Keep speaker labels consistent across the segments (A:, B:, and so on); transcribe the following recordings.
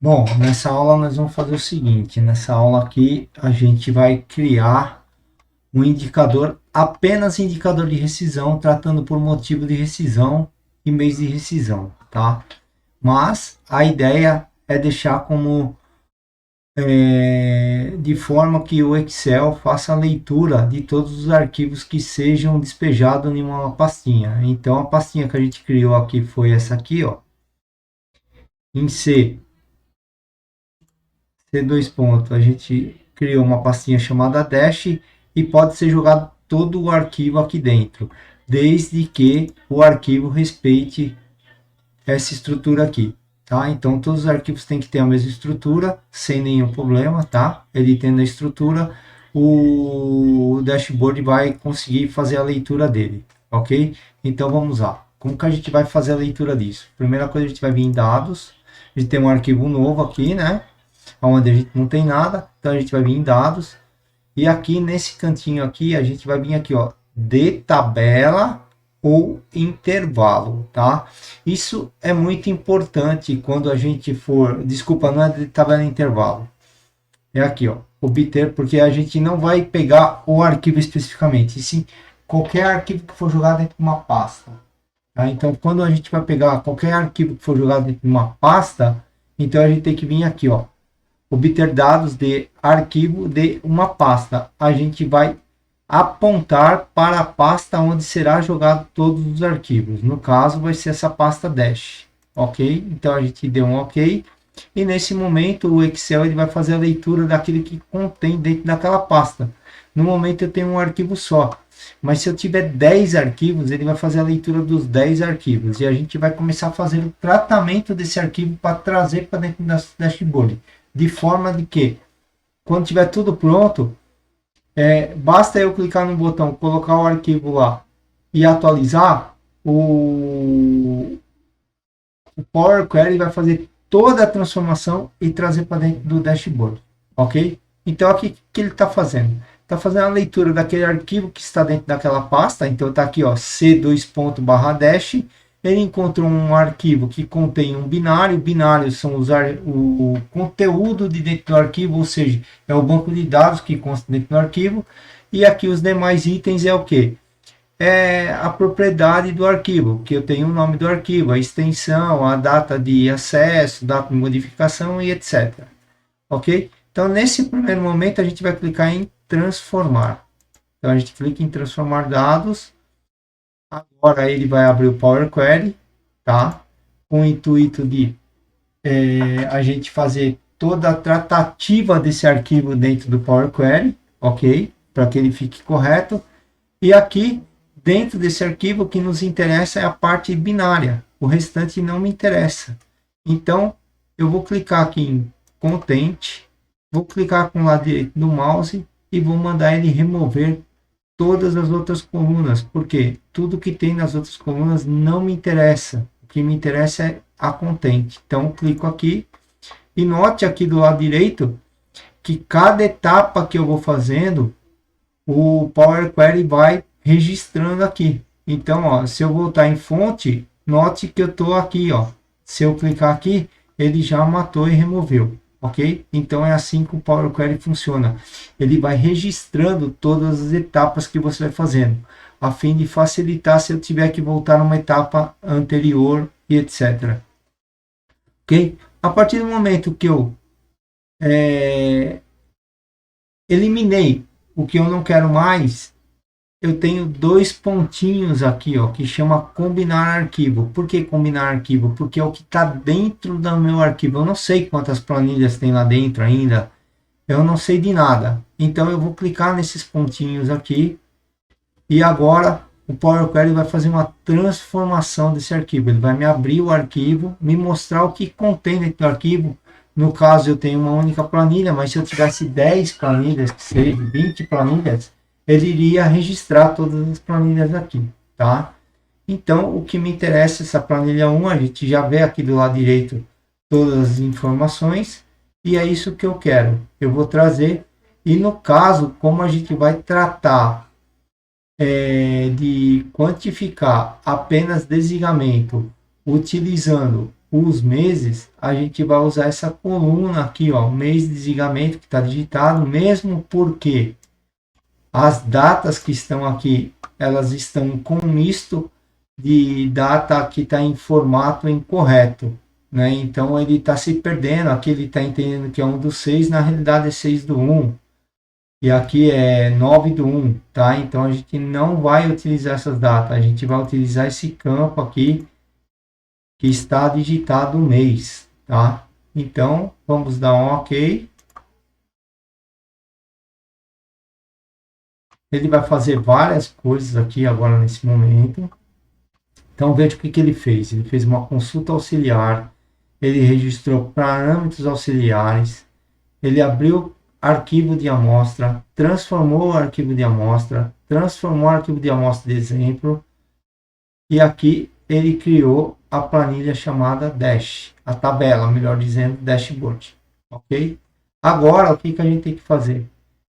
A: Bom, nessa aula nós vamos fazer o seguinte, nessa aula aqui a gente vai criar um indicador, apenas indicador de rescisão, tratando por motivo de rescisão e mês de rescisão, tá? Mas a ideia é deixar como de forma que o Excel faça a leitura de todos os arquivos que sejam despejados em uma pastinha. Então a pastinha que a gente criou aqui foi essa aqui, ó, em C dois pontos, a gente criou uma pastinha chamada Dash e pode ser jogado todo o arquivo aqui dentro, desde que o arquivo respeite essa estrutura aqui, tá? Então todos os arquivos têm que ter a mesma estrutura, sem nenhum problema, tá? Ele tendo a estrutura, o dashboard vai conseguir fazer a leitura dele, ok? Então vamos lá. Como que a gente vai fazer a leitura disso? Primeira coisa, a gente vai vir em dados, a gente tem um arquivo novo aqui, né? Onde a gente não tem nada, então a gente vai vir em dados, e aqui nesse cantinho aqui, a gente vai vir aqui, ó, de tabela ou intervalo, tá? Isso é muito importante quando a gente for, desculpa, não é de tabela e intervalo, é aqui, ó, obter, porque a gente não vai pegar o arquivo especificamente, e sim qualquer arquivo que for jogado dentro de uma pasta, tá? Então, quando a gente vai pegar qualquer arquivo que for jogado dentro de uma pasta, então a gente tem que vir aqui, ó, obter dados de arquivo de uma pasta. A gente vai apontar para a pasta onde será jogado todos os arquivos. No caso, vai ser essa pasta Dash. Ok? Então a gente deu um ok. E nesse momento o Excel ele vai fazer a leitura daquilo que contém dentro daquela pasta. No momento eu tenho um arquivo só. Mas se eu tiver 10 arquivos, ele vai fazer a leitura dos 10 arquivos. E a gente vai começar a fazer o tratamento desse arquivo para trazer para dentro da dashboard. De forma de que, quando tiver tudo pronto, basta eu clicar no botão, colocar o arquivo lá e atualizar, o Power Query vai fazer toda a transformação e trazer para dentro do dashboard, ok? Então aqui o que ele está fazendo? Está fazendo a leitura daquele arquivo que está dentro daquela pasta, então está aqui, ó, c2./dash, ele encontrou um arquivo que contém um binário, binários são o conteúdo de dentro do arquivo, ou seja, é o banco de dados que consta dentro do arquivo, e aqui os demais itens é o que? É a propriedade do arquivo, que eu tenho o nome do arquivo, a extensão, a data de acesso, data de modificação e etc. Ok? Então, nesse primeiro momento, a gente vai clicar em transformar. Então, a gente clica em transformar dados. Agora, ele vai abrir o Power Query, tá? Com o intuito de a gente fazer toda a tratativa desse arquivo dentro do Power Query, ok? Para que ele fique correto. E aqui, dentro desse arquivo, o que nos interessa é a parte binária. O restante não me interessa. Então, eu vou clicar aqui em Content, vou clicar com o lado direito do mouse e vou mandar ele remover todas as outras colunas, porque tudo que tem nas outras colunas não me interessa. O que me interessa é a Content. Então, eu clico aqui e note aqui do lado direito que cada etapa que eu vou fazendo, o Power Query vai registrando aqui. Então, ó, se eu voltar em fonte, note que eu estou aqui, ó. Se eu clicar aqui, ele já matou e removeu, ok? Então é assim que o Power Query funciona. Ele vai registrando todas as etapas que você vai fazendo, a fim de facilitar se eu tiver que voltar numa etapa anterior e etc. Ok? A partir do momento que eu eliminei o que eu não quero mais, eu tenho dois pontinhos aqui, ó, que chama combinar arquivo. Por que combinar arquivo? Porque é o que está dentro do meu arquivo. Eu não sei quantas planilhas tem lá dentro ainda. Eu não sei de nada. Então eu vou clicar nesses pontinhos aqui e agora o Power Query vai fazer uma transformação desse arquivo. Ele vai me abrir o arquivo, me mostrar o que contém dentro do arquivo. No caso, eu tenho uma única planilha, mas se eu tivesse 10 planilhas, que seja 20 planilhas, ele iria registrar todas as planilhas aqui, tá? Então, o que me interessa, essa planilha 1, a gente já vê aqui do lado direito todas as informações, e é isso que eu quero. Eu vou trazer, e no caso, como a gente vai tratar de quantificar apenas desligamento utilizando os meses, a gente vai usar essa coluna aqui, ó, mês de desligamento que está digitado, mesmo porque as datas que estão aqui, elas estão com um misto de data que está em formato incorreto, né? Então ele está se perdendo, aqui ele está entendendo que é 1/6, na realidade é 6/1, e aqui é 9/1, tá? Então a gente não vai utilizar essas datas, a gente vai utilizar esse campo aqui que está digitado o mês, tá? Então vamos dar um OK. Ele vai fazer várias coisas aqui agora nesse momento. Então veja o que ele fez. Ele fez uma consulta auxiliar, ele registrou parâmetros auxiliares, ele abriu arquivo de amostra, transformou o arquivo de amostra, transformou o arquivo de amostra de exemplo, e aqui ele criou a planilha chamada Dash, a tabela, melhor dizendo, dashboard, ok? Agora, o que a gente tem que fazer?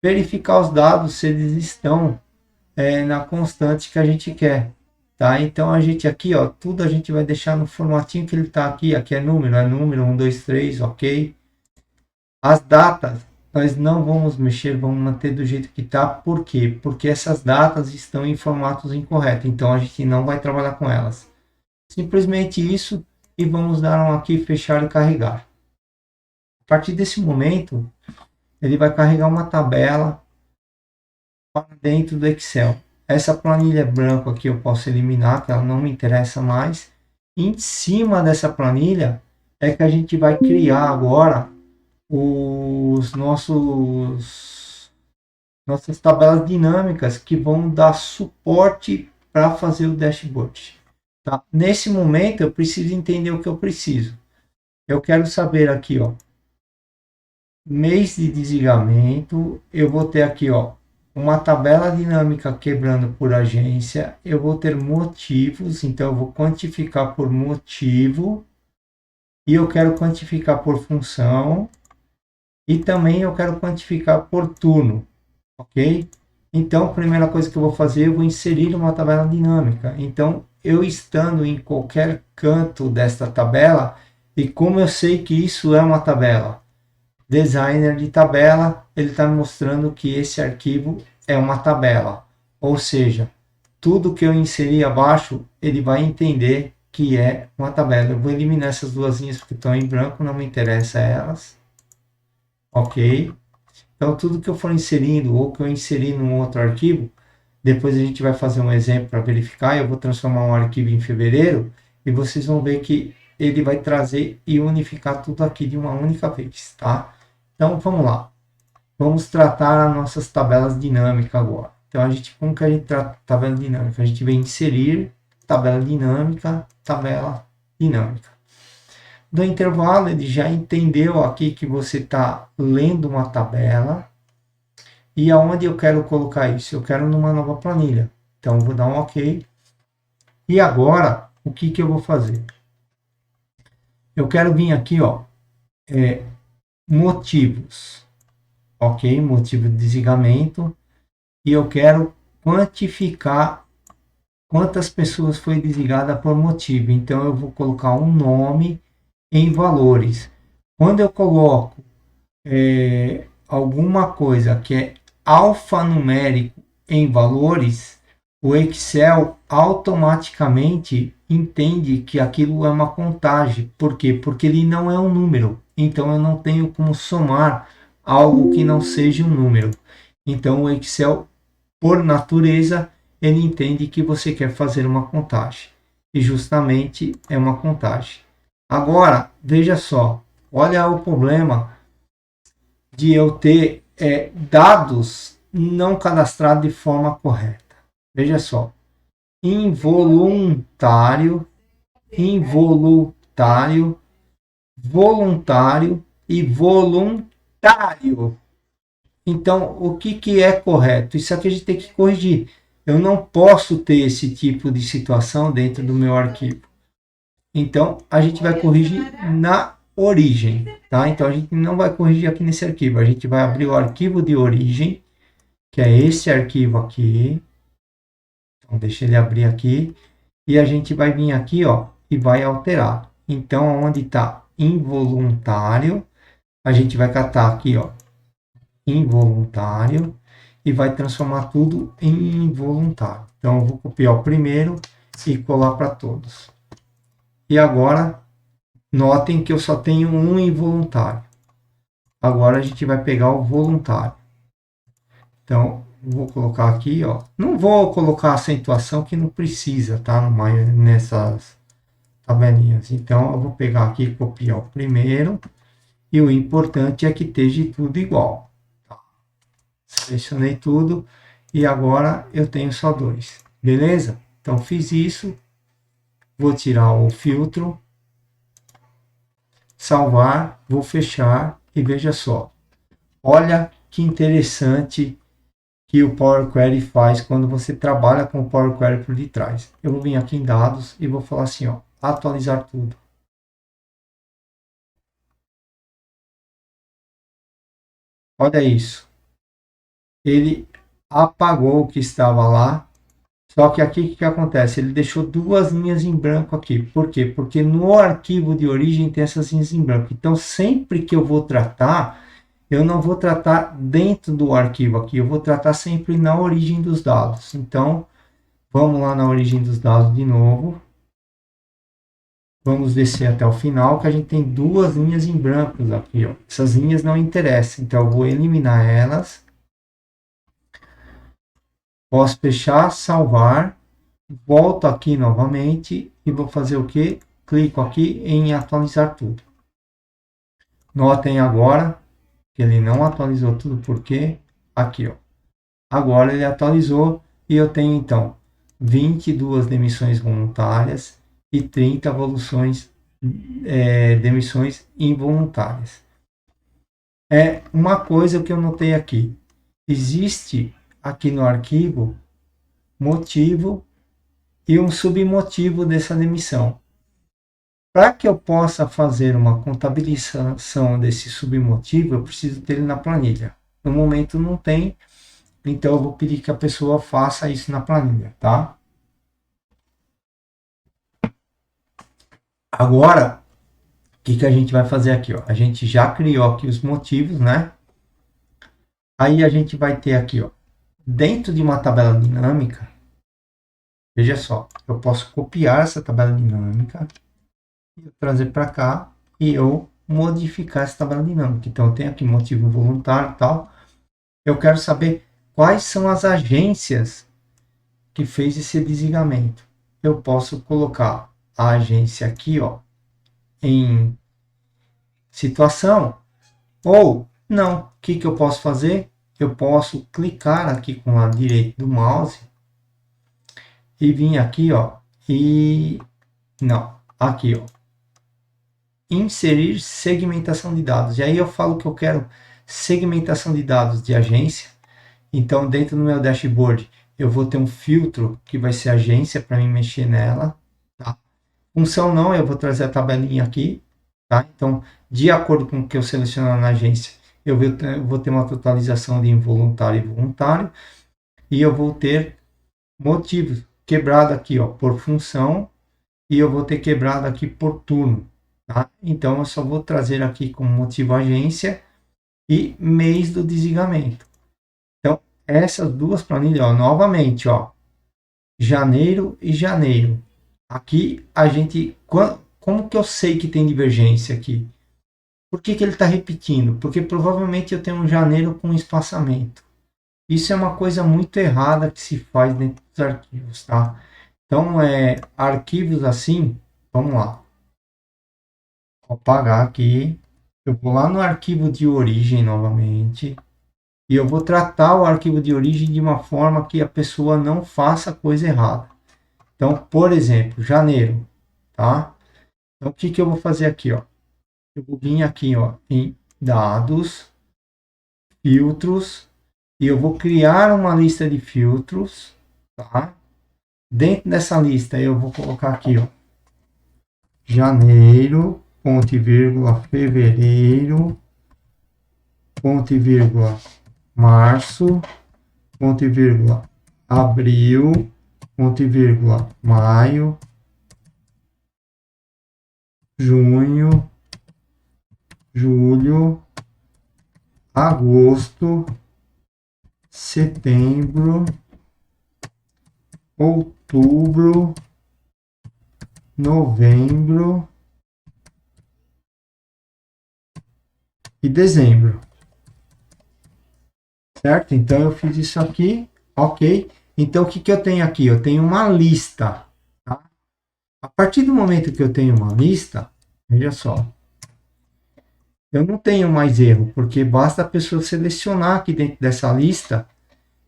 A: Verificar os dados se eles estão na constante que a gente quer, tá? Então a gente aqui, ó, tudo a gente vai deixar no formatinho que ele está aqui. Aqui é número 1, 2, 3, ok? As datas nós não vamos mexer, vamos manter do jeito que está. Por quê? Porque essas datas estão em formatos incorretos, então a gente não vai trabalhar com elas. Simplesmente isso, e vamos dar um aqui, fechar e carregar. A partir desse momento, ele vai carregar uma tabela para dentro do Excel. Essa planilha branca aqui eu posso eliminar, que ela não me interessa mais. Em cima dessa planilha é que a gente vai criar agora os nossas tabelas dinâmicas que vão dar suporte para fazer o dashboard. Tá? Nesse momento eu preciso entender o que eu preciso. Eu quero saber aqui, ó, mês de desligamento. Eu vou ter aqui, ó, uma tabela dinâmica quebrando por agência. Eu vou ter motivos, então eu vou quantificar por motivo, e eu quero quantificar por função, e também eu quero quantificar por turno, ok? Então, a primeira coisa que eu vou fazer, eu vou inserir uma tabela dinâmica. Então, eu estando em qualquer canto desta tabela, e como eu sei que isso é uma tabela, designer de tabela, ele está me mostrando que esse arquivo é uma tabela. Ou seja, tudo que eu inserir abaixo, ele vai entender que é uma tabela. Eu vou eliminar essas duas linhas porque estão em branco, não me interessa elas. Ok? Então, tudo que eu for inserindo ou que eu inserir num outro arquivo, depois a gente vai fazer um exemplo para verificar. Eu vou transformar um arquivo em fevereiro e vocês vão ver que ele vai trazer e unificar tudo aqui de uma única vez, tá? Então, vamos lá. Vamos tratar as nossas tabelas dinâmicas agora. Então, como que a gente trata tabela dinâmica? A gente vem inserir tabela dinâmica, tabela dinâmica. Do intervalo, ele já entendeu aqui que você está lendo uma tabela. E aonde eu quero colocar isso? Eu quero numa nova planilha. Então, vou dar um OK. E agora, o que eu vou fazer? Eu quero vir aqui, ó, motivos. Ok? Motivo de desligamento. E eu quero quantificar quantas pessoas foi desligada por motivo. Então, eu vou colocar um nome em valores. Quando eu coloco alguma coisa que é alfanumérico em valores, o Excel automaticamente entende que aquilo é uma contagem. Por quê? Porque ele não é um número. Então eu não tenho como somar algo que não seja um número. Então o Excel, por natureza, ele entende que você quer fazer uma contagem. E justamente é uma contagem. Agora, veja só. Olha o problema de eu ter dados não cadastrados de forma correta. Veja só. Involuntário, involuntário, voluntário e voluntário. Então, o que é correto? Isso aqui a gente tem que corrigir. Eu não posso ter esse tipo de situação dentro do meu arquivo. Então, a gente vai corrigir na origem, tá? Então, a gente não vai corrigir aqui nesse arquivo. A gente vai abrir o arquivo de origem, que é esse arquivo aqui. Então, deixa ele abrir aqui. E a gente vai vir aqui, ó, e vai alterar. Então, onde está involuntário, a gente vai catar aqui, ó, involuntário, e vai transformar tudo em involuntário. Então, eu vou copiar o primeiro e colar para todos. E agora, notem que eu só tenho um involuntário. Agora a gente vai pegar o voluntário. Então, vou colocar aqui, ó. Não vou colocar acentuação que não precisa, tá? Nessas tabelinhas. Então, eu vou pegar aqui e copiar o primeiro. E o importante é que esteja tudo igual. Tá? Selecionei tudo. E agora eu tenho só dois. Beleza? Então, fiz isso. Vou tirar o filtro. Salvar. Vou fechar. E veja só. Olha que interessante que o Power Query faz quando você trabalha com o Power Query por detrás. Eu vou vir aqui em dados e vou falar assim, ó, atualizar tudo. Olha isso. Ele apagou o que estava lá, só que aqui o que acontece? Ele deixou duas linhas em branco aqui. Por quê? Porque no arquivo de origem tem essas linhas em branco. Então, sempre que eu vou tratar, eu não vou tratar dentro do arquivo aqui, eu vou tratar sempre na origem dos dados. Então, vamos lá na origem dos dados de novo. Vamos descer até o final, que a gente tem duas linhas em brancos aqui. Ó. Essas linhas não interessam, então eu vou eliminar elas. Posso fechar, salvar. Volto aqui novamente e vou fazer o que? Clico aqui em atualizar tudo. Notem agora que ele não atualizou tudo, porque aqui, ó. Agora ele atualizou e eu tenho então 22 demissões voluntárias e 30 demissões involuntárias. É uma coisa que eu notei aqui. Existe aqui no arquivo motivo e um submotivo dessa demissão. Para que eu possa fazer uma contabilização desse submotivo, eu preciso ter ele na planilha. No momento não tem, então eu vou pedir que a pessoa faça isso na planilha, tá? Agora, o que a gente vai fazer aqui? Ó? A gente já criou aqui os motivos, né? Aí a gente vai ter aqui, ó, dentro de uma tabela dinâmica, veja só, eu posso copiar essa tabela dinâmica, trazer para cá e eu modificar essa tabela dinâmica. Então, eu tenho aqui motivo voluntário e tal. Eu quero saber quais são as agências que fez esse desligamento. Eu posso colocar a agência aqui, ó, em situação, ou não. O que eu posso fazer? Eu posso clicar aqui com o lado direito do mouse e vir aqui, ó, e não, aqui, ó, inserir segmentação de dados. E aí eu falo que eu quero segmentação de dados de agência. Então, dentro do meu dashboard, eu vou ter um filtro que vai ser agência para mim mexer nela. Tá? Função não, eu vou trazer a tabelinha aqui. Tá? Então, de acordo com o que eu selecionar na agência, eu vou ter uma totalização de involuntário e voluntário. E eu vou ter motivos quebrado aqui, ó, por função, e eu vou ter quebrado aqui por turno. Tá? Então, eu só vou trazer aqui como motivo agência e mês do desligamento. Então, essas duas planilhas, ó, novamente, ó, janeiro e janeiro. Aqui a gente, como que eu sei que tem divergência aqui? Por que ele está repetindo? Porque provavelmente eu tenho um janeiro com espaçamento. Isso é uma coisa muito errada que se faz dentro dos arquivos, tá? Então, arquivos assim, vamos lá. Vou apagar aqui. Eu vou lá no arquivo de origem novamente. E eu vou tratar o arquivo de origem de uma forma que a pessoa não faça coisa errada. Então, por exemplo, janeiro, tá? Então, o que eu vou fazer aqui, ó? Eu vou vir aqui, ó, em dados, filtros, e eu vou criar uma lista de filtros, tá? Dentro dessa lista, eu vou colocar aqui, ó, janeiro, ponto e vírgula, fevereiro, ponto e vírgula, março, ponto e vírgula, abril, ponto e vírgula, maio, junho, julho, agosto, setembro, outubro, novembro e dezembro. Certo? Então eu fiz isso aqui, ok? Então o que eu tenho aqui? Eu tenho uma lista. Tá? A partir do momento que eu tenho uma lista, veja só, eu não tenho mais erro, porque basta a pessoa selecionar aqui dentro dessa lista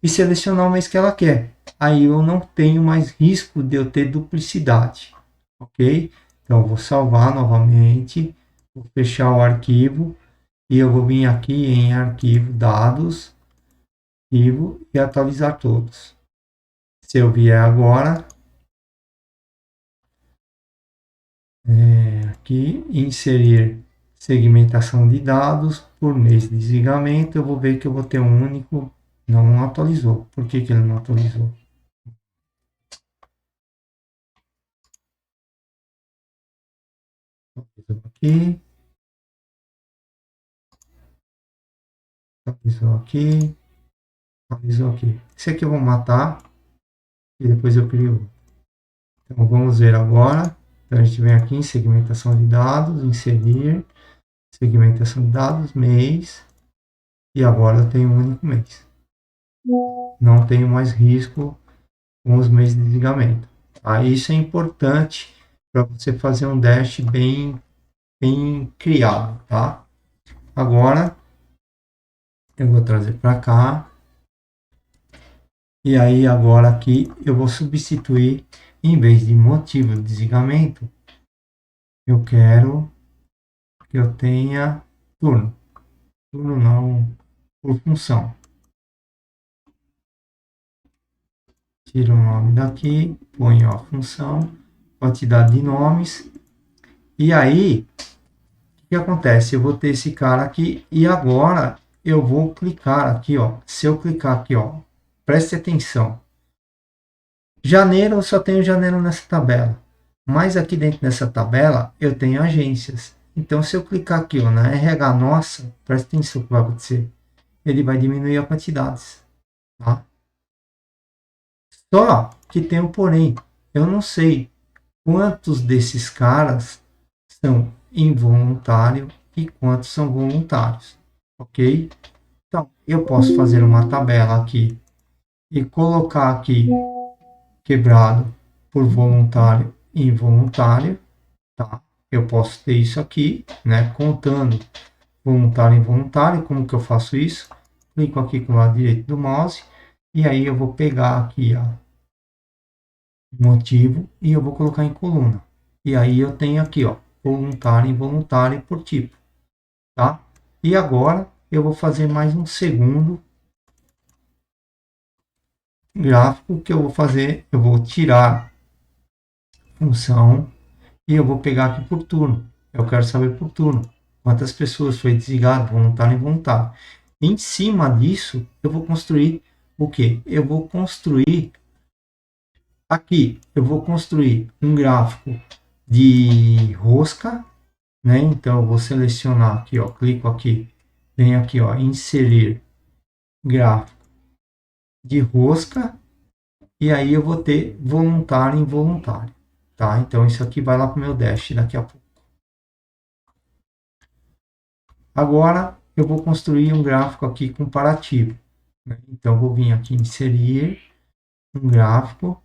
A: e selecionar o mês que ela quer. Aí eu não tenho mais risco de eu ter duplicidade, ok? Então eu vou salvar novamente, vou fechar o arquivo e eu vou vir aqui em arquivo, dados, arquivo e atualizar todos. Se eu vier agora, aqui, inserir segmentação de dados por mês de desligamento, eu vou ver que eu vou ter um único, não atualizou. Por que ele não atualizou? Aqui, atualizou aqui, atualizou aqui. Esse aqui eu vou matar e depois eu crio. Então vamos ver agora. Então a gente vem aqui em segmentação de dados, inserir, segmentação de dados, mês, e agora eu tenho um único mês. Não tenho mais risco com os meses de desligamento. Tá? Isso é importante para você fazer um dash bem criado. Tá? Agora eu vou trazer para cá. E aí agora aqui eu vou substituir, em vez de motivo de desligamento, eu quero que eu tenha turno. Turno não, por função. Tiro o nome daqui, ponho a função, quantidade de nomes. E aí, o que acontece? Eu vou ter esse cara aqui e agora eu vou clicar aqui, ó. Se eu clicar aqui, ó, preste atenção. Janeiro, eu só tenho janeiro nessa tabela. Mas aqui dentro dessa tabela, eu tenho agências. Então, se eu clicar aqui, ó, na RH nossa, preste atenção o que vai acontecer. Ele vai diminuir a quantidades. Tá? Só que tem um porém. Eu não sei quantos desses caras são involuntários e quantos são voluntários. Ok? Então, eu posso fazer uma tabela aqui e colocar aqui quebrado por voluntário e involuntário. Tá? Eu posso ter isso aqui, né? Contando voluntário e involuntário. Como que eu faço isso? Clico aqui com o lado direito do mouse e aí eu vou pegar aqui ó, motivo e eu vou colocar em coluna. E aí eu tenho aqui ó, voluntário e involuntário por tipo. Tá? E agora eu vou fazer mais um segundo gráfico que eu vou fazer. Eu vou tirar função e eu vou pegar aqui por turno. Eu quero saber por turno quantas pessoas foi desligado, voluntário e involuntário. Em cima disso, eu vou construir o que? Eu vou construir aqui, eu vou construir um gráfico de rosca, né? Então eu vou selecionar aqui, ó, clico aqui, venho aqui, ó, inserir gráfico de rosca e aí eu vou ter voluntário e involuntário, tá? Então isso aqui vai lá para o meu dash daqui a pouco. Agora eu vou construir um gráfico aqui comparativo, né? Então vou vir aqui inserir um gráfico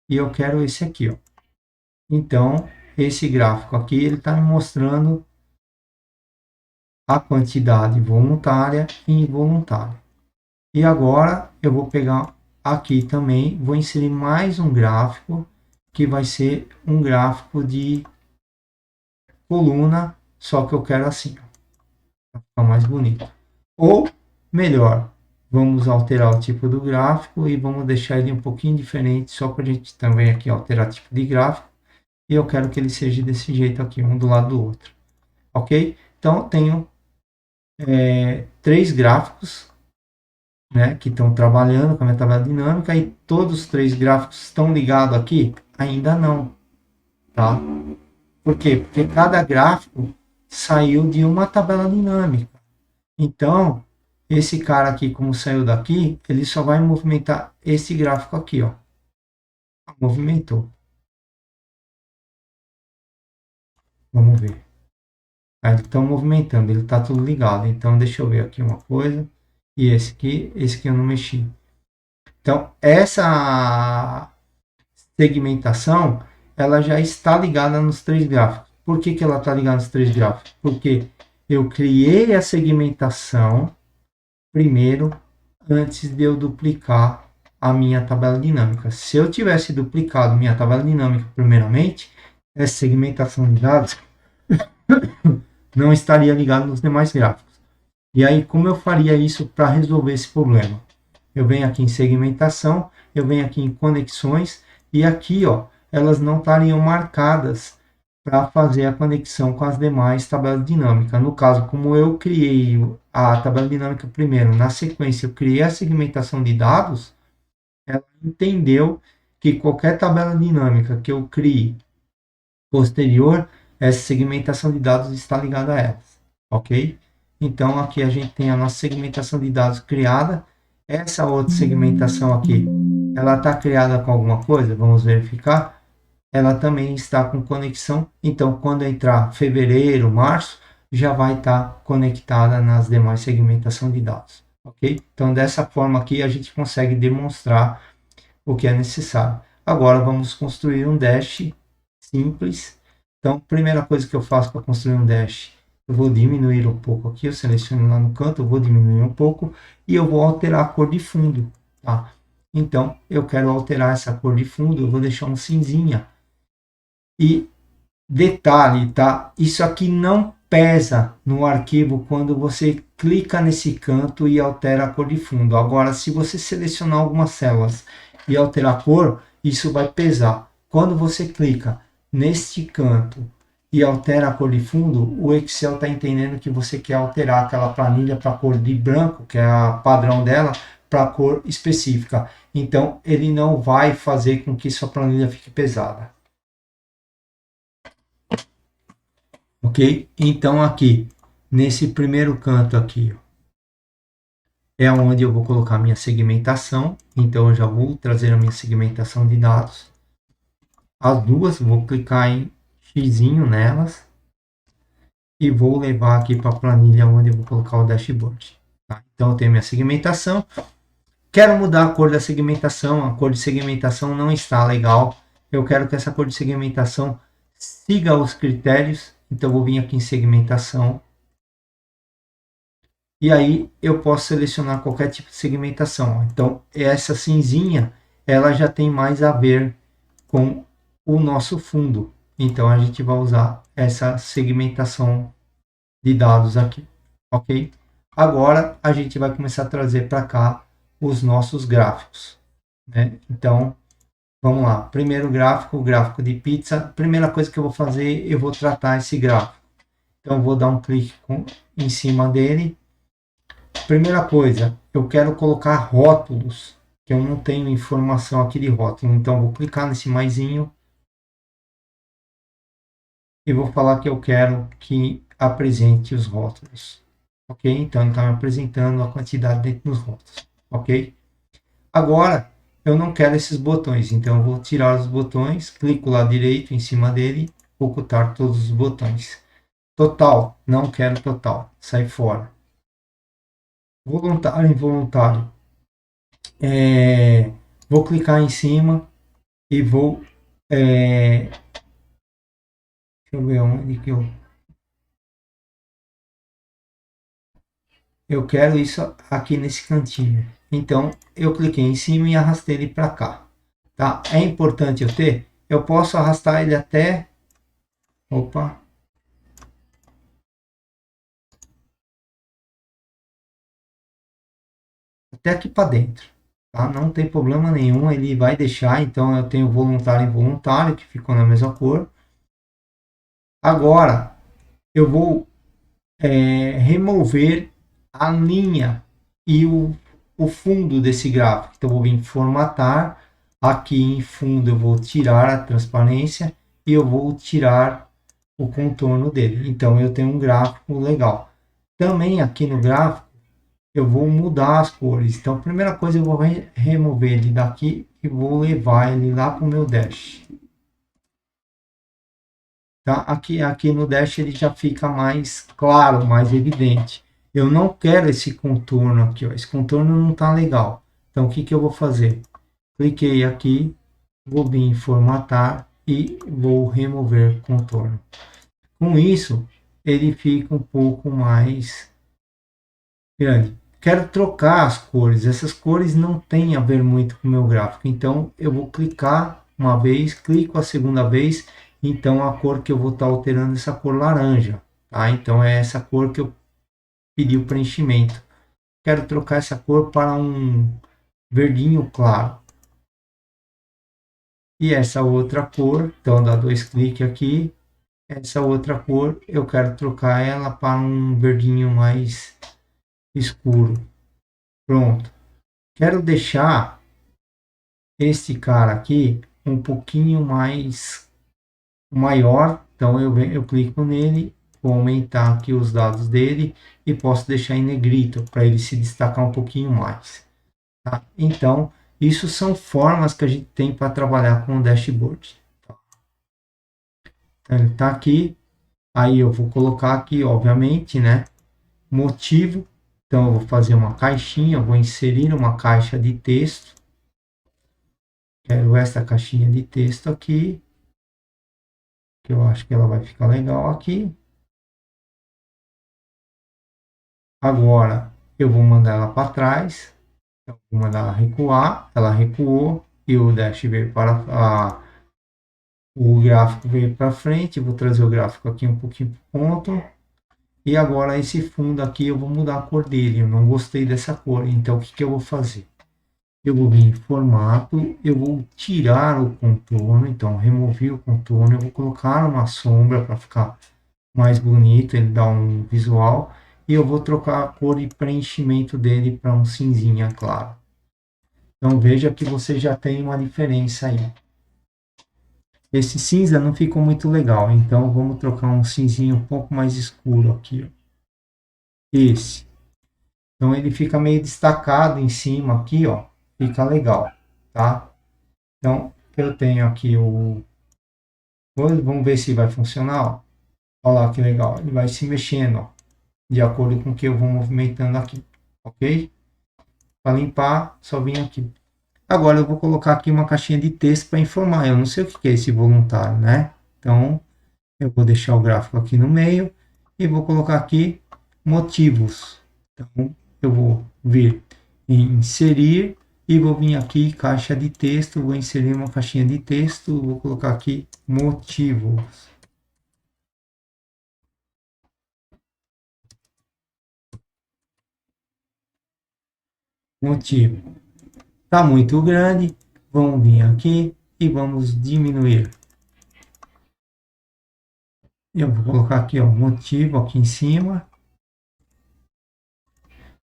A: e eu quero esse aqui, ó. Então esse gráfico aqui ele está me mostrando a quantidade voluntária e involuntária. E agora eu vou pegar aqui também, vou inserir mais um gráfico, que vai ser um gráfico de coluna, só que eu quero assim, para ficar mais bonito. Ou melhor, vamos alterar o tipo do gráfico e vamos deixar ele um pouquinho diferente, só para a gente também aqui alterar o tipo de gráfico. E eu quero que ele seja desse jeito aqui, um do lado do outro. Ok? Então eu tenho três gráficos, né, que estão trabalhando com a minha tabela dinâmica e todos os três gráficos estão ligados aqui? Ainda não, tá? Por quê? Porque cada gráfico saiu de uma tabela dinâmica. Então, esse cara aqui, como saiu daqui, ele só vai movimentar esse gráfico aqui, ó. Movimentou. Vamos ver. Aí eles estão movimentando, ele está tudo ligado. Então, deixa eu ver aqui uma coisa. E esse aqui eu não mexi. Então, essa segmentação, ela já está ligada nos três gráficos. Por que, que ela está ligada nos três gráficos? Porque eu criei a segmentação primeiro, antes de eu duplicar a minha tabela dinâmica. Se eu tivesse duplicado minha tabela dinâmica primeiramente, essa segmentação de dados não estaria ligada nos demais gráficos. E aí, como eu faria isso para resolver esse problema? Eu venho aqui em segmentação, eu venho aqui em conexões, e aqui, ó, elas não estariam marcadas para fazer a conexão com as demais tabelas dinâmicas. No caso, como eu criei a tabela dinâmica primeiro, na sequência eu criei a segmentação de dados, ela entendeu que qualquer tabela dinâmica que eu crie posterior, essa segmentação de dados está ligada a elas, ok? Então aqui a gente tem a nossa segmentação de dados criada. Essa outra segmentação aqui, ela está criada com alguma coisa? Vamos verificar. Ela também está com conexão. Então, quando entrar fevereiro, março, já vai estar conectada nas demais segmentação de dados, ok? Então, dessa forma aqui, a gente consegue demonstrar o que é necessário. Agora, vamos construir um dash simples. Então, primeira coisa que eu faço para construir um dash, eu vou diminuir um pouco aqui, eu seleciono lá no canto, eu vou diminuir um pouco e eu vou alterar a cor de fundo, tá? Então, eu quero alterar essa cor de fundo, eu vou deixar um cinzinha. E detalhe, tá? Isso aqui não pesa no arquivo quando você clica nesse canto e altera a cor de fundo. Agora, se você selecionar algumas células e alterar a cor, isso vai pesar. Quando você clica neste canto e altera a cor de fundo, o Excel está entendendo que você quer alterar aquela planilha para a cor de branco, que é a padrão dela, para a cor específica. Então, ele não vai fazer com que sua planilha fique pesada. Ok? Então, aqui, nesse primeiro canto aqui, ó, é onde eu vou colocar minha segmentação. Então, eu já vou trazer a minha segmentação de dados. As duas, vou clicar em X nelas e vou levar aqui para a planilha onde eu vou colocar o dashboard. Tá? Então, eu tenho minha segmentação. Quero mudar a cor da segmentação. A cor de segmentação não está legal. Eu quero que essa cor de segmentação siga os critérios. Então, eu vou vir aqui em segmentação. E aí eu posso selecionar qualquer tipo de segmentação. Então, essa cinzinha, ela já tem mais a ver com o nosso fundo. Então, a gente vai usar essa segmentação de dados aqui, ok? Agora, a gente vai começar a trazer para cá os nossos gráficos, né? Então, vamos lá. Primeiro gráfico, o gráfico de pizza. Primeira coisa que eu vou fazer, eu vou tratar esse gráfico. Então, eu vou dar um clique em cima dele. Primeira coisa, eu quero colocar rótulos, que eu não tenho informação aqui de rótulo. Então, vou clicar nesse maisinho e vou falar que eu quero que apresente os rótulos. Ok? Então, ele está me apresentando a quantidade dentro dos rótulos. Ok? Agora, eu não quero esses botões. Então, eu vou tirar os botões, clico lá direito em cima dele, ocultar todos os botões. Total, não quero total, sai fora. Voluntário, involuntário. Vou clicar em cima e vou. Deixa eu ver onde que eu quero isso aqui nesse cantinho. Então eu cliquei em cima e arrastei ele para cá. Tá? É importante eu ter. Eu posso arrastar ele até. Opa! Até aqui para dentro. Tá? Não tem problema nenhum, ele vai deixar. Então eu tenho voluntário e involuntário que ficam na mesma cor. Agora eu vou remover a linha e o fundo desse gráfico. Então, eu vou vir em formatar. Aqui em fundo, eu vou tirar a transparência e eu vou tirar o contorno dele. Então eu tenho um gráfico legal. Também aqui no gráfico eu vou mudar as cores. Então a primeira coisa eu vou remover ele daqui e vou levar ele lá para o meu dash. Tá? Aqui no dash ele já fica mais claro, mais evidente. Eu não quero esse contorno aqui, ó. Esse contorno não está legal. Então o que que eu vou fazer? Cliquei aqui, vou vir em formatar e vou remover contorno. Com isso, ele fica um pouco mais grande. Quero trocar as cores. Essas cores não têm a ver muito com o meu gráfico. Então, eu vou clicar uma vez, clico a segunda vez. Então, a cor que eu vou estar alterando é essa cor laranja. Tá? Então, é essa cor que eu pedi o preenchimento. Quero trocar essa cor para um verdinho claro. E essa outra cor, então dá dois cliques aqui. Essa outra cor, eu quero trocar ela para um verdinho mais escuro. Pronto. Quero deixar este cara aqui um pouquinho mais maior. Então eu clico nele, vou aumentar aqui os dados dele e posso deixar em negrito para ele se destacar um pouquinho mais. Tá? Então, isso são formas que a gente tem para trabalhar com o dashboard. Então, ele está aqui. Aí eu vou colocar aqui, obviamente, né? Motivo. Então eu vou fazer uma caixinha, vou inserir uma caixa de texto. Quero essa caixinha de texto aqui, que eu acho que ela vai ficar legal aqui. Agora eu vou mandar ela para trás. Então, vou mandar ela recuar. Ela recuou e o dash veio para o gráfico veio para frente. Vou trazer o gráfico aqui um pouquinho para o ponto. E agora esse fundo aqui eu vou mudar a cor dele. Eu não gostei dessa cor. Então o que que eu vou fazer? Eu vou vir em formato, eu vou tirar o contorno, então removi o contorno, eu vou colocar uma sombra para ficar mais bonito, ele dá um visual, e eu vou trocar a cor e preenchimento dele para um cinzinha claro. Então veja que você já tem uma diferença aí. Esse cinza não ficou muito legal, então vamos trocar um cinzinho um pouco mais escuro aqui. Ó. Esse. Então ele fica meio destacado em cima aqui, ó. Fica legal, tá? Então, eu tenho aqui o... Vamos ver se vai funcionar. Ó. Olha lá que legal. Ele vai se mexendo, ó, de acordo com o que eu vou movimentando aqui. Ok? Para limpar, só vim aqui. Agora eu vou colocar aqui uma caixinha de texto para informar. Eu não sei o que é esse voluntário, né? Então, eu vou deixar o gráfico aqui no meio e vou colocar aqui motivos. Então, eu vou vir em inserir e vou vir aqui caixa de texto, vou inserir uma caixinha de texto, vou colocar aqui motivos. Motivo. Está muito grande, vamos vir aqui e vamos diminuir. Eu vou colocar aqui ó, motivo aqui em cima.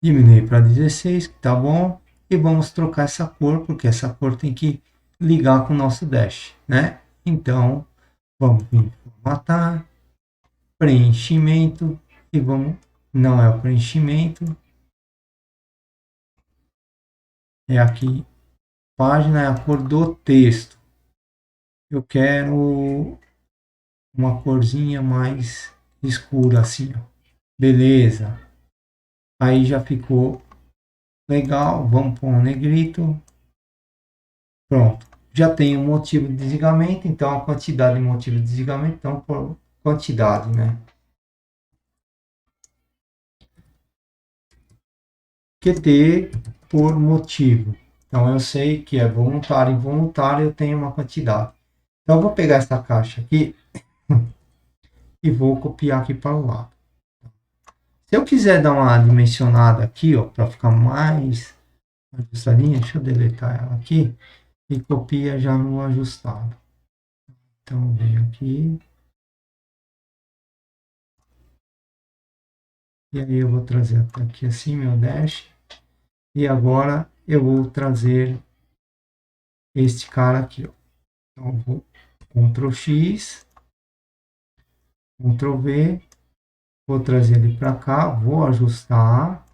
A: Diminuir para 16, que tá bom. E vamos trocar essa cor, porque essa cor tem que ligar com o nosso dash, né? Então, vamos vir formatar, preenchimento, e vamos, não é o preenchimento, é aqui, página é a cor do texto. Eu quero uma corzinha mais escura assim, ó. Beleza. Aí já ficou legal, vamos pôr um negrito. Pronto. Já tem um motivo de desligamento, então a quantidade de motivo de desligamento, então por quantidade, né? QT por motivo. Então eu sei que é voluntário e involuntário, eu tenho uma quantidade. Então eu vou pegar essa caixa aqui e vou copiar aqui para o lado. Se eu quiser dar uma dimensionada aqui, ó, para ficar mais ajustadinha, deixa eu deletar ela aqui e copia já no ajustado. Então venho aqui e aí eu vou trazer até aqui assim meu dash e agora eu vou trazer este cara aqui, ó. Então eu vou Ctrl X Ctrl V, vou trazer ele para cá, vou ajustar.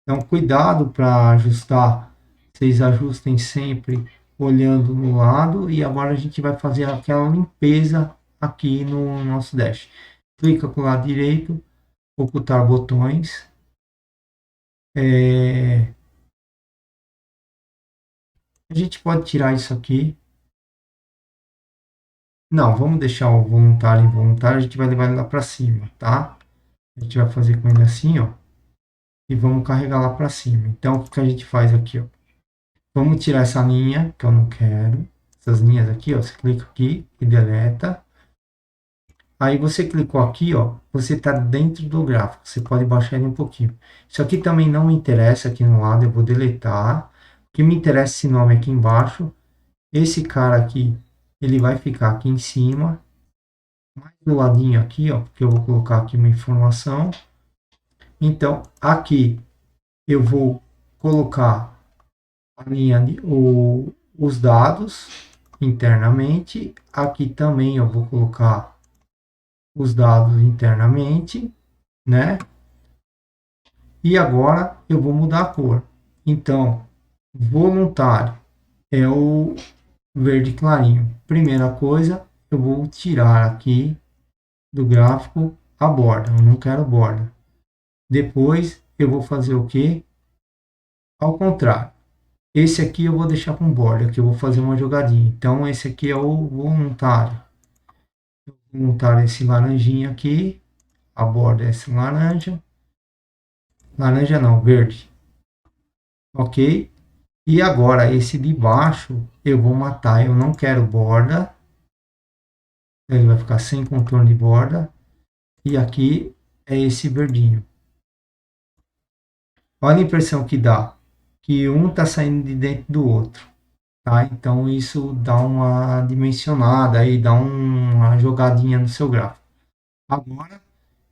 A: Então, cuidado para ajustar, vocês ajustem sempre olhando no lado. E agora a gente vai fazer aquela limpeza aqui no nosso dash. Clica com o lado direito, ocultar botões. A gente pode tirar isso aqui. Não, vamos deixar o voluntário involuntário, a gente vai levar ele lá para cima, tá? A gente vai fazer com ele assim, ó. E vamos carregar lá para cima. Então, o que a gente faz aqui, ó? Vamos tirar essa linha, que eu não quero. Essas linhas aqui, ó. Você clica aqui e deleta. Aí você clicou aqui, ó. Você está dentro do gráfico. Você pode baixar ele um pouquinho. Isso aqui também não me interessa aqui no lado. Eu vou deletar. O que me interessa esse nome aqui embaixo. Esse cara aqui, ele vai ficar aqui em cima. Mais do ladinho aqui, ó. Porque eu vou colocar aqui uma informação. Então, aqui eu vou colocar a linha os dados internamente. Aqui também eu vou colocar os dados internamente, né? E agora eu vou mudar a cor. Então, voluntário é o verde clarinho. Primeira coisa, eu vou tirar aqui do gráfico a borda. Eu não quero borda. Depois eu vou fazer o que? Ao contrário. Esse aqui eu vou deixar com borda, que eu vou fazer uma jogadinha. Então, esse aqui é o voluntário. O voluntário é esse laranjinha aqui. A borda é esse laranja. Laranja não, verde. Ok? E agora, esse de baixo, eu vou matar. Eu não quero borda. Ele vai ficar sem contorno de borda. E aqui é esse verdinho. Olha a impressão que dá. Que um está saindo de dentro do outro. Tá? Então isso dá uma dimensionada aí, dá uma jogadinha no seu gráfico. Agora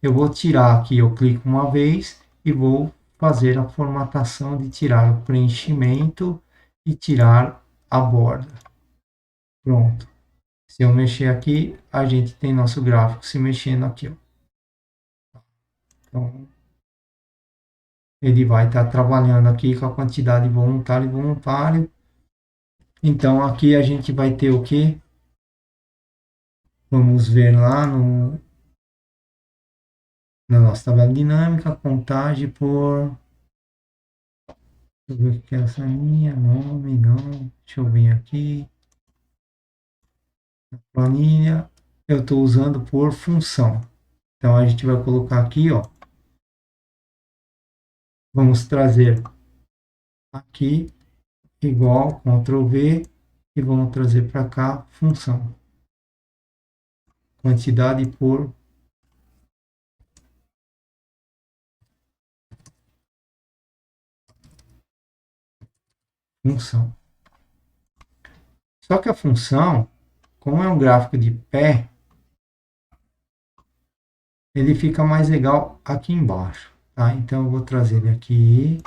A: eu vou tirar aqui, eu clico uma vez e vou fazer a formatação de tirar o preenchimento e tirar a borda. Pronto. Se eu mexer aqui, a gente tem nosso gráfico se mexendo aqui. Ó. Então, ele vai estar trabalhando aqui com a quantidade de voluntário e voluntário. Então, aqui a gente vai ter o que? Vamos ver lá na nossa tabela dinâmica, contagem por... Deixa eu ver o que é essa linha, nome, não. Deixa eu vir aqui. Planilha, eu estou usando por função. Então, a gente vai colocar aqui, ó. Vamos trazer aqui, igual, Ctrl V, e vamos trazer para cá, função. Quantidade por função. Só que a função, como é um gráfico de pé, ele fica mais legal aqui embaixo, tá? Então eu vou trazer ele aqui.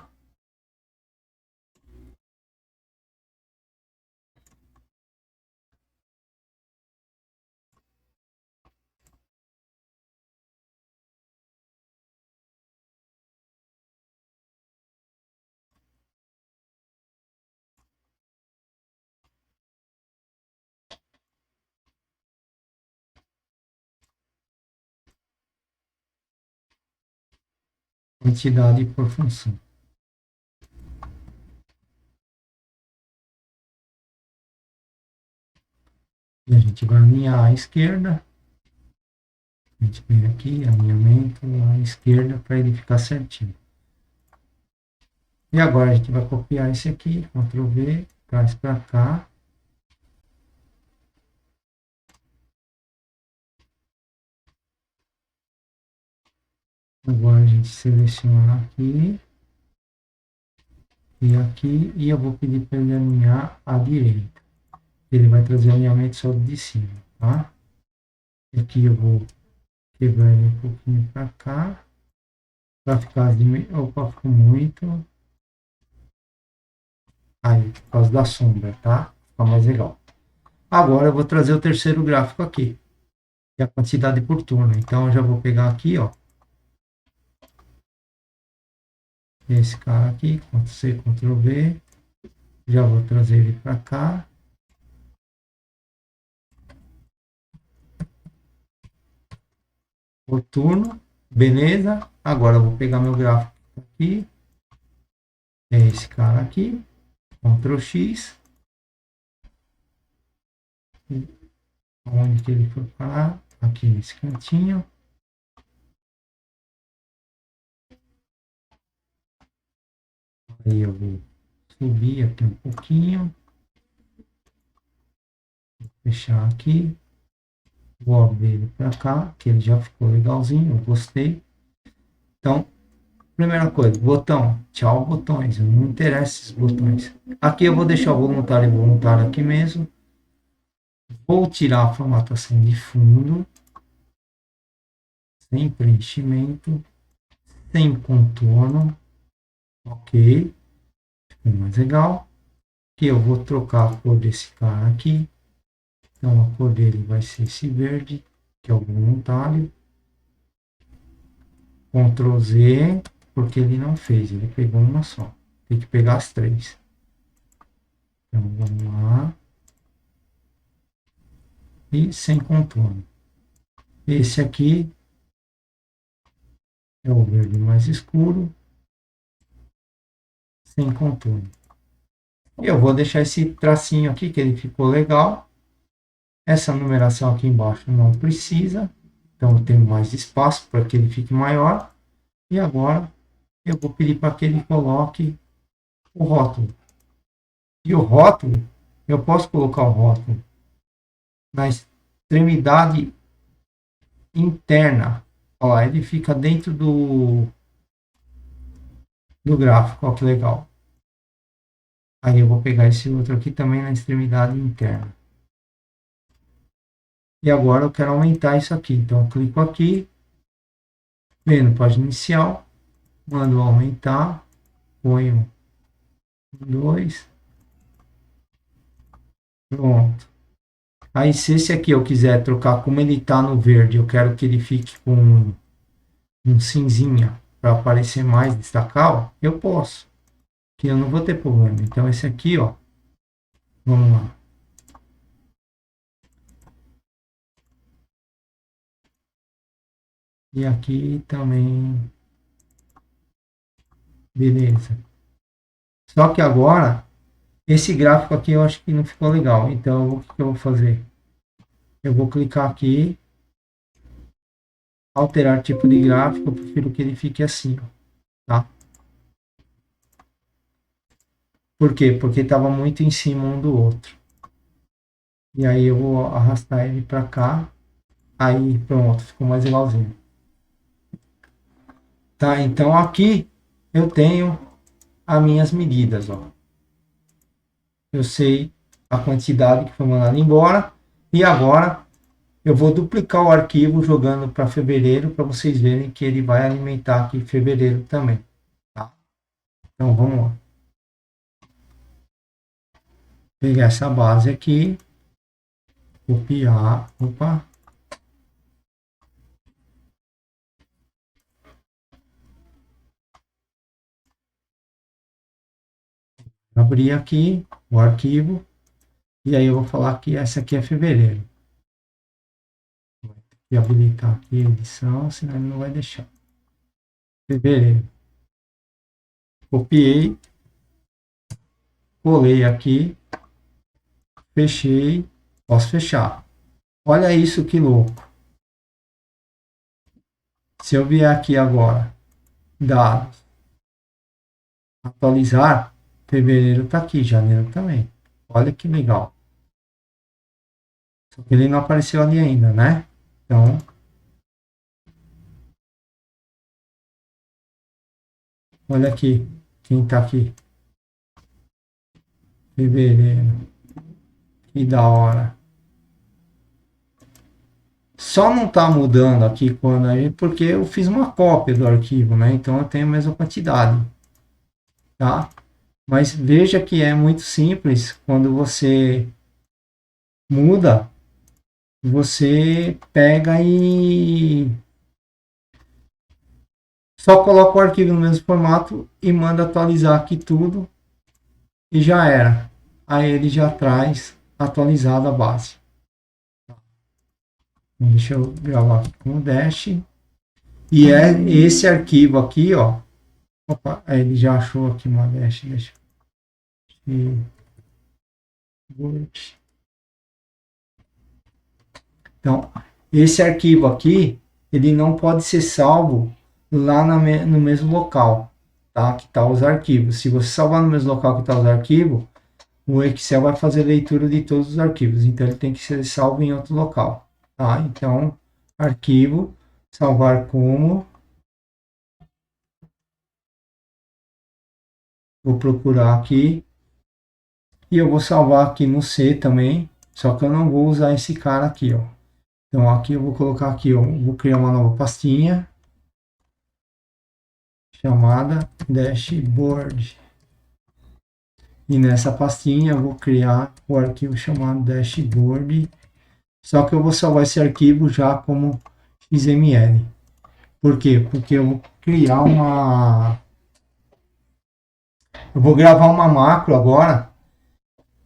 A: Quantidade por função. E a gente vai alinhar à esquerda. A gente vem aqui, alinhamento à esquerda para ele ficar certinho. E agora a gente vai copiar esse aqui, Ctrl V, traz para cá. Agora a gente seleciona aqui e aqui, e eu vou pedir para ele alinhar à direita. Ele vai trazer o alinhamento só de cima, tá? E aqui eu vou quebrar ele um pouquinho para cá, para ficar as dimensões. Opa, ficou muito. Aí, por causa da sombra, tá? Fica mais legal. Agora eu vou trazer o terceiro gráfico aqui, que é a quantidade por turno. Então eu já vou pegar aqui, ó, esse cara aqui, Ctrl+C, Ctrl+V, já vou trazer ele para cá. Por turno, beleza. Agora eu vou pegar meu gráfico aqui, é esse cara aqui, Ctrl+X, onde que ele foi parar? Aqui nesse cantinho. Aí eu vou subir aqui um pouquinho, vou fechar aqui, vou abrir ele para cá, que ele já ficou legalzinho, eu gostei. Então, primeira coisa, botão, tchau botões, não me interessa esses botões. Aqui eu vou deixar o voluntário e voluntário aqui mesmo. Vou tirar a formatação de fundo, sem preenchimento, sem contorno, ok, ficou mais legal. Aqui eu vou trocar a cor desse cara aqui, então a cor dele vai ser esse verde, que é o voluntário. Ctrl Z, porque ele não fez, ele pegou uma só, tem que pegar as três. Então vamos lá, e sem contorno. Esse aqui é o verde mais escuro, sem contorno. E eu vou deixar esse tracinho aqui, que ele ficou legal. Essa numeração aqui embaixo não precisa, então eu tenho mais espaço para que ele fique maior. E agora eu vou pedir para que ele coloque o rótulo. E o rótulo, eu posso colocar o rótulo na extremidade interna. Olha lá, ele fica dentro do gráfico, olha que legal. Aí eu vou pegar esse outro aqui também na extremidade interna. E agora eu quero aumentar isso aqui. Então eu clico aqui, vendo página inicial, mando aumentar, ponho 2, pronto. Aí se esse aqui eu quiser trocar como ele está no verde, eu quero que ele fique com um cinzinha para aparecer mais, destacar, ó, eu posso. Que eu não vou ter problema. Então esse aqui, ó, vamos lá. E aqui também, beleza. Só que agora, esse gráfico aqui eu acho que não ficou legal. Então o que eu vou fazer? Eu vou clicar aqui, alterar tipo de gráfico, eu prefiro que ele fique assim, ó, tá? Por quê? Porque estava muito em cima um do outro. E aí eu vou arrastar ele para cá. Aí pronto, ficou mais legalzinho. Tá, então aqui eu tenho as minhas medidas, ó. Eu sei a quantidade que foi mandada embora. E agora eu vou duplicar o arquivo jogando para fevereiro, para vocês verem que ele vai alimentar aqui fevereiro também. Tá? Então vamos lá. Pegar essa base aqui, copiar, opa. Abrir aqui o arquivo. E aí eu vou falar que essa aqui é fevereiro. Vou ter que habilitar aqui a edição, senão ele não vai deixar. Fevereiro. Copiei. Colei aqui. Fechei. Posso fechar. Olha isso que louco. Se eu vier aqui agora, dados, atualizar, fevereiro está aqui, janeiro também. Olha que legal. Só que ele não apareceu ali ainda, né? Então, olha aqui, quem está aqui. Fevereiro. Que da hora. Só não está mudando aqui quando aí porque eu fiz uma cópia do arquivo, né? Então eu tenho a mesma quantidade, tá? Mas veja que é muito simples quando você muda, você pega e só coloca o arquivo no mesmo formato e manda atualizar aqui tudo e já era. Aí ele já traz atualizada a base. Então, deixa eu gravar aqui com o Dash. E é esse arquivo aqui, ó. Opa, ele já achou aqui uma Dash. Deixa eu... Então, esse arquivo aqui, ele não pode ser salvo lá no mesmo local, tá? Que tá os arquivos. Se você salvar no mesmo local que tá os arquivos, o Excel vai fazer leitura de todos os arquivos. Então, ele tem que ser salvo em outro local, tá? Então, arquivo, salvar como. Vou procurar aqui. E eu vou salvar aqui no C também. Só que eu não vou usar esse cara aqui, ó. Então, aqui eu vou colocar aqui, ó. Vou criar uma nova pastinha chamada dashboard. E nessa pastinha eu vou criar o arquivo chamado dashboard. Só que eu vou salvar esse arquivo já como XML. Por quê? Porque eu vou criar uma... Eu vou gravar uma macro agora.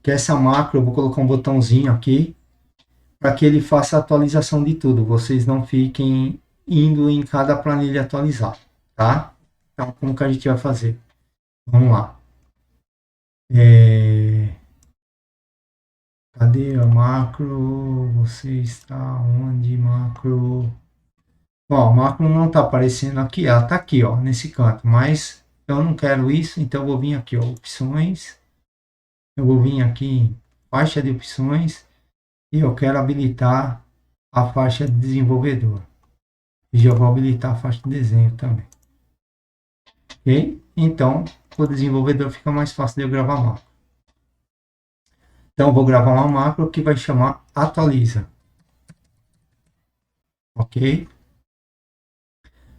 A: Que essa macro eu vou colocar um botãozinho aqui. Para que ele faça a atualização de tudo. Vocês não fiquem indo em cada planilha atualizar. Tá? Então como que a gente vai fazer? Vamos lá. Cadê a macro? Você está onde, macro? Ó, a macro não está aparecendo aqui, ela está aqui, ó, nesse canto, mas eu não quero isso, então eu vou vir aqui, ó, opções, eu vou vir aqui em faixa de opções e eu quero habilitar a faixa de desenvolvedor. E já vou habilitar a faixa de desenho também. Ok? Então, o desenvolvedor fica mais fácil de eu gravar macro. Então, eu vou gravar uma macro que vai chamar atualiza. Ok?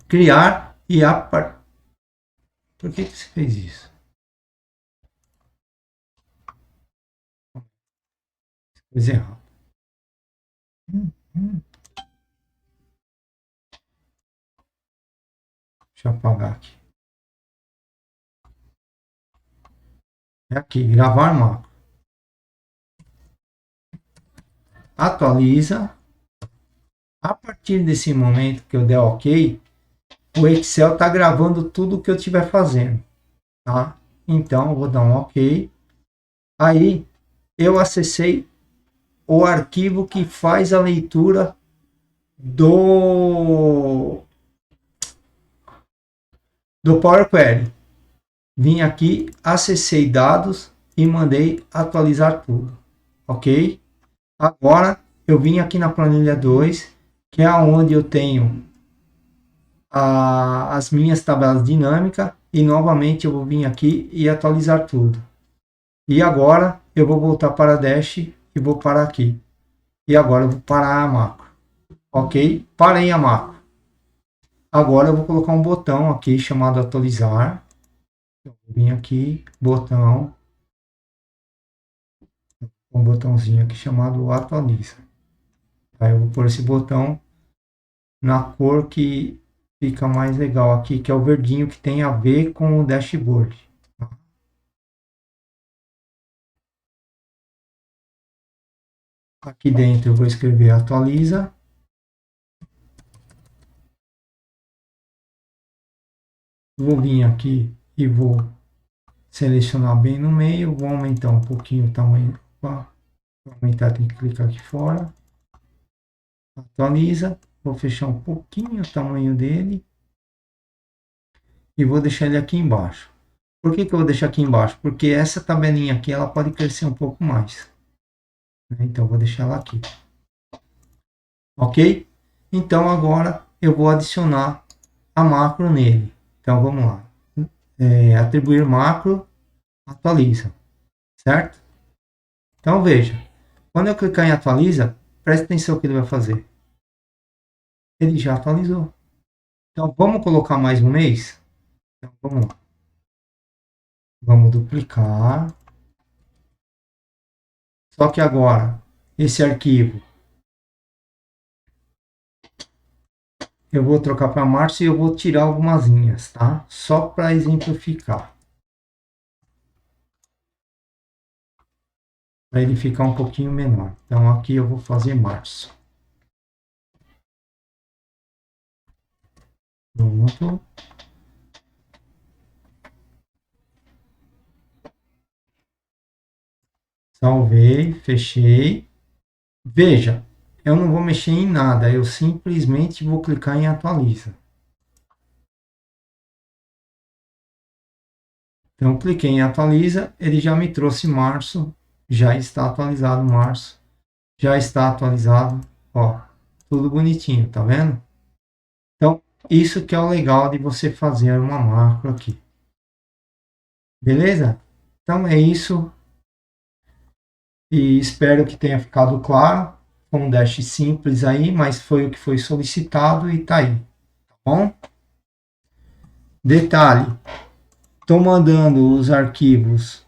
A: Criar e a par... Por que você fez isso? Coisa errada. Deixa eu apagar aqui. É aqui, gravar macro. Atualiza. A partir desse momento que eu der OK, o Excel está gravando tudo o que eu estiver fazendo. Tá? Então, eu vou dar um OK. Aí, eu acessei o arquivo que faz a leitura do Power Query. Vim aqui, acessei dados e mandei atualizar tudo. Ok? Agora, eu vim aqui na planilha 2, que é onde eu tenho as minhas tabelas dinâmicas, e novamente eu vou vir aqui e atualizar tudo. E agora eu vou voltar para a Dash e vou parar aqui. E agora eu vou parar a macro. Ok? Parei a macro. Agora eu vou colocar um botão aqui chamado atualizar. Eu vou vir aqui, botão, um botãozinho aqui chamado atualiza. Aí eu vou pôr esse botão na cor que fica mais legal aqui, que é o verdinho que tem a ver com o dashboard. Aqui dentro eu vou escrever atualiza. Vou vir aqui e vou selecionar bem no meio, vou aumentar um pouquinho o tamanho. Para aumentar tem que clicar aqui fora. Atualiza, vou fechar um pouquinho o tamanho dele e vou deixar ele aqui embaixo. Por que eu vou deixar aqui embaixo? Porque essa tabelinha aqui ela pode crescer um pouco mais. Então vou deixar ela aqui. Ok? Então agora eu vou adicionar a macro nele. Então vamos lá. Atribuir macro, atualiza. Certo? Então veja. Quando eu clicar em atualiza, preste atenção no que ele vai fazer. Ele já atualizou. Então vamos colocar mais um mês? Então vamos lá. Vamos duplicar. Só que agora esse arquivo. Eu vou trocar para março e eu vou tirar algumas linhas, tá? Só para exemplificar. Para ele ficar um pouquinho menor. Então aqui eu vou fazer março. Pronto. Salvei, fechei. Veja, eu não vou mexer em nada, eu simplesmente vou clicar em atualiza. Então, cliquei em atualiza, ele já me trouxe março, já está atualizado março, já está atualizado, ó, tudo bonitinho, tá vendo? Então, isso que é o legal de você fazer uma macro aqui. Beleza? Então é isso e espero que tenha ficado claro. Foi um dash simples aí, mas foi o que foi solicitado e tá aí, tá bom? Detalhe, estou mandando os arquivos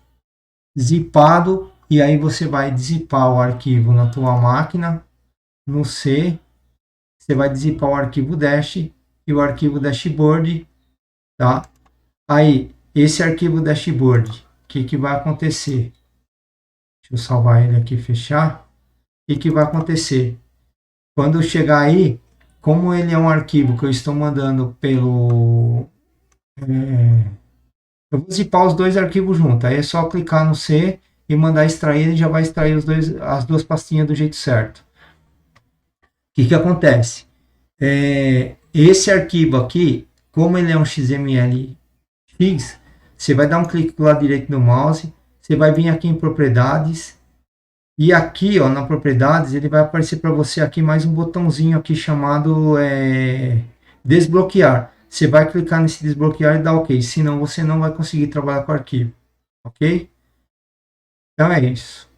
A: zipado e aí você vai zipar o arquivo na tua máquina, no C, você vai zipar o arquivo dash e o arquivo dashboard, tá? Aí, esse arquivo dashboard, o que vai acontecer? Deixa eu salvar ele aqui e fechar. O que vai acontecer? Quando chegar aí, como ele é um arquivo que eu estou mandando pelo... eu vou zipar os dois arquivos juntos. Aí é só clicar no C e mandar extrair, ele já vai extrair as duas pastinhas do jeito certo. O que acontece? Esse arquivo aqui, como ele é um XML X, você vai dar um clique do lado direito do mouse, você vai vir aqui em propriedades, e aqui, ó, na propriedades, ele vai aparecer para você aqui mais um botãozinho aqui chamado desbloquear. Você vai clicar nesse desbloquear e dar OK, senão você não vai conseguir trabalhar com o arquivo, ok? Então é isso.